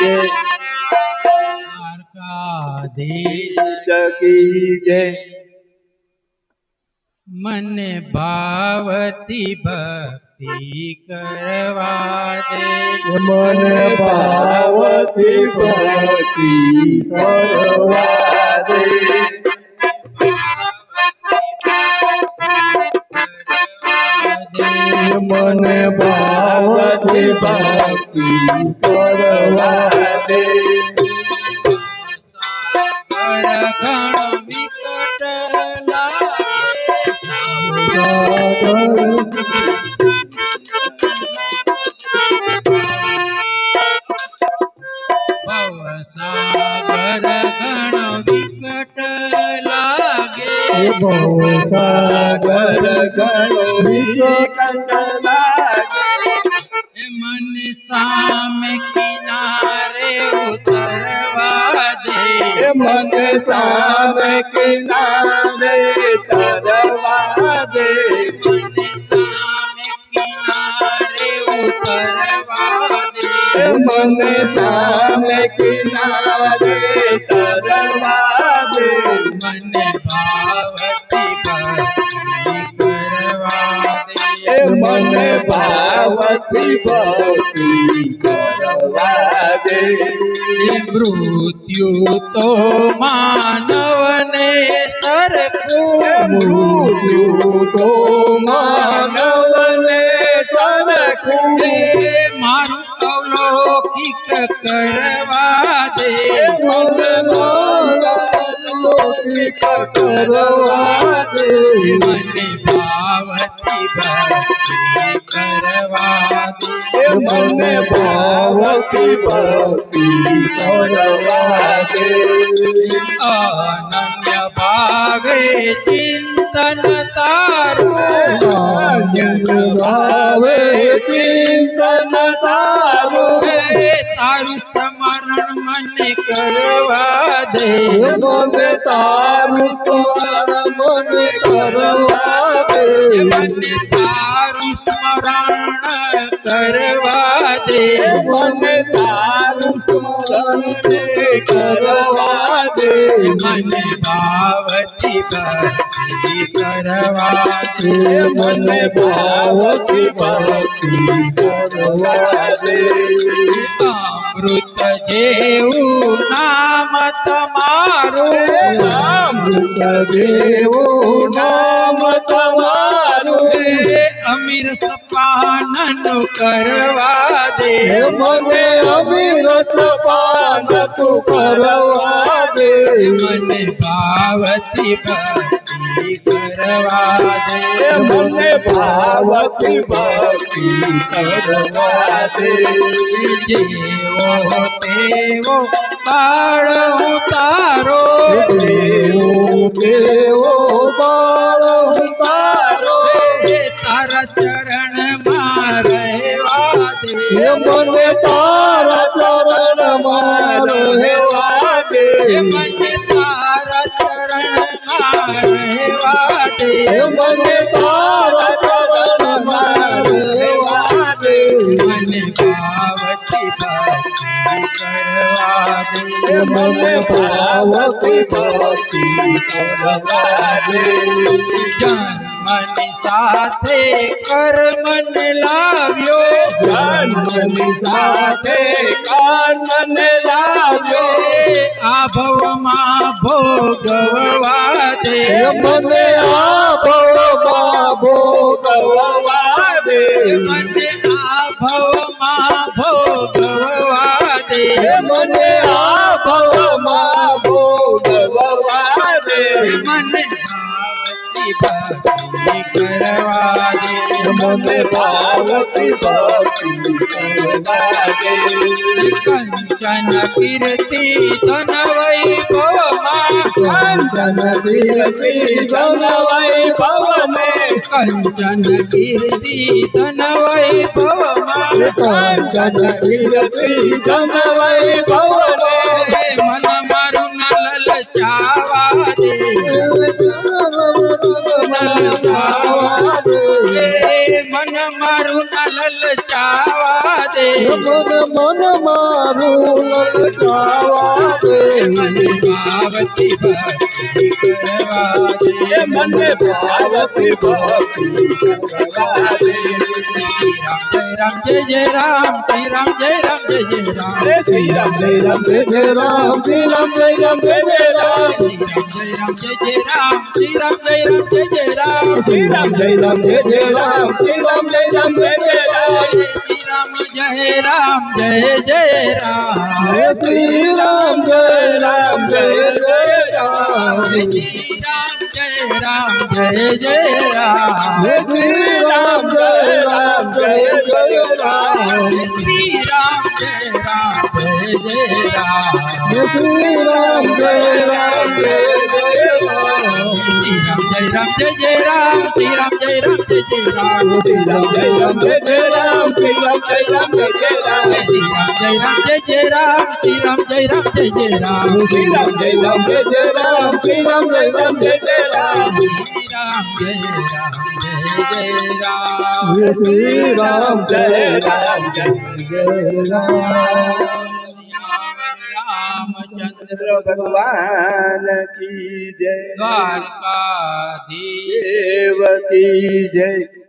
जय द्वारकाधीश की जय मन भावती भक्ति करवा दे मन भावती भक्ति करवा दे मन भावती भक्ति करवा दे सागर घण विकट भवसागर घण विकट लागे भवसागर घण विकट लागे मन सामे किनारे उतरवा दे मन सामे किनारे तरवा दे मन सामे किनारे उतरवा दे मन सामे किनारे तरवा दे मन भावती भक्ति करवा दे मन भावती भक्ति करवा दे मृत्यु तो मानव ने सरखू मृत्यु तो मानव ने सरखू मारू अवलौकिक करवा दे लौकिक करवा दे मन भावती भक्ति करवा दे मन भावती भक्ति करवा दे अनन्य भावे चिंतन तारो भावे चिंतन तारो तारु स्मरण मन करवा दे मन तारु मन करवा दे मन तारु स्मरण करवा दे मन तारु स्मरण करवा दे मन भावती भक्ति करवा दे मन भावती भक्ति करवा दे अमृत जेऊ नाम तमारो अमृत देवो नाम तमारो अमीर सपानन करवा दे मने अमीरस पान तू करवा दे मन भावती भक्ति करवा दे मने भावती भक्ति करवा दे जेवो तेवो बाळो तारो देवो देवो बाळ तारो तारा चरण मारवा दे मने तारा चरण मारवा दे मन तारा चरण मारवा दे मने तारा चरण मारवा दे मन भावती भक्ति करवा दे मन भावती भक्ति करवा दे जन्मनि साथे कर्मन लाव्यो जन्मनि साथे कर्मन लाव्यो आभवमा भोगवा दे मने आभवमा भोगवा दे मने आभवमा भोगवा दे मने आभवमा भोगवा दे मन भावती भक्ति करवा दे मन भावती भक्ति करवा दे कंचन कीर्ति धन वैभवमा कंचन कीर्ति धन वैभवमे कंचन कीर्ति धन वैभवमा कंचन कीर्ति धन वैभवमे मन मारू न ललचावा दे मन मारू न ललचावा दे मन मारू गावा दे મને ભાવતી ભક્તિ કરવા દે મને ભાવતી ભક્તિ કરવા દે રામ જય જય રામ જય રામ જય રામ જય જય રામ શ્રી રામ જય રામ જય જય રામ શ્રી રામ જય રામ જય જય રામ શ્રી રામ જય રામ જય જય રામ શ્રી રામ જય રામ જય જય રામ શ્રી રામ જય રામ જય જય રામ શ્રી રામ જય રામ જય જય રામ શ્રી રામ જય રામ જય જય રામ શ્રી રામ જય રામ જય જય રામ શ્રી રામ જય રામ જય જય રામ શ્રી રામ જય રામ જય જય રામ શ્રી રામ જય રામ જય જય રામ શ્રી રામ જય રામ જય જય રામ શ્રી રામ જય રામ જય જય રામ શ્રી રામ જય રામ જય જય રામ શ્રી રામ જય રામ જય જય રામ શ્રી રામ જય રામ જય જય રામ શ્રી રામ જય રામ જય જય રામ શ્રી રામ જય રામ જય જય રામ શ્રી રામ જય રામ જય જય રામ રામચંદ્ર भगवान की जय દ્વારકાધીશ देव की जय